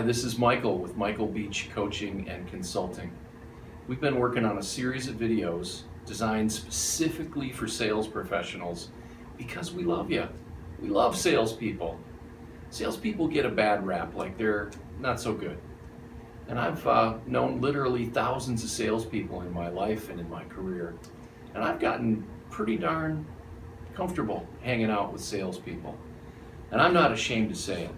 this is Michael with Michael Beach Coaching and Consulting. We've been working on a series of videos designed specifically for sales professionals because we love you. We love salespeople. Salespeople get a bad rap, like they're not so good. And I've known literally thousands of salespeople in my life and in my career. And I've gotten pretty darn comfortable hanging out with salespeople. And I'm not ashamed to say it.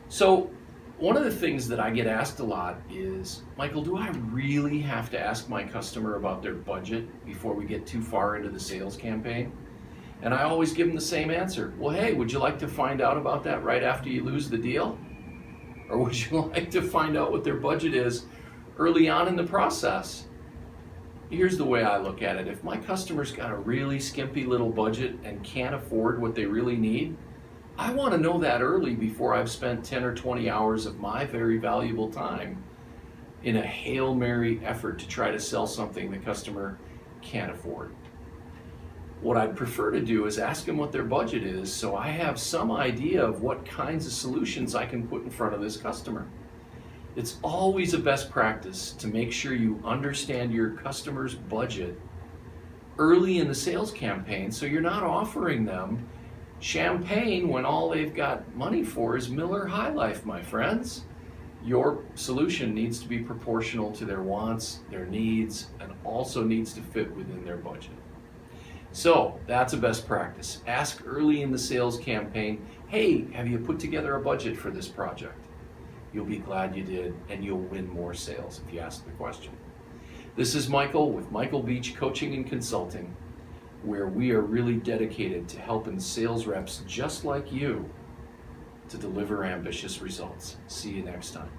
So one of the things that I get asked a lot is, Michael, do I really have to ask my customer about their budget before we get too far into the sales campaign? And I always give them the same answer. Well, hey, would you like to find out about that right after you lose the deal? Or would you like to find out what their budget is early on in the process? Here's the way I look at it. If my customer's got a really skimpy little budget and can't afford what they really need, I want to know that early before I've spent 10 or 20 hours of my very valuable time in a Hail Mary effort to try to sell something the customer can't afford. What I'd prefer to do is ask them what their budget is so I have some idea of what kinds of solutions I can put in front of this customer. It's always a best practice to make sure you understand your customer's budget early in the sales campaign so you're not offering them champagne when all they've got money for is Miller High Life, my friends. Your solution needs to be proportional to their wants, their needs, and also needs to fit within their budget. So that's a best practice. Ask early in the sales campaign, hey, have you put together a budget for this project? You'll be glad you did, and you'll win more sales if you ask the question. This is Michael with Michael Beach Coaching and Consulting, where we are really dedicated to helping sales reps just like you to deliver ambitious results. See you next time.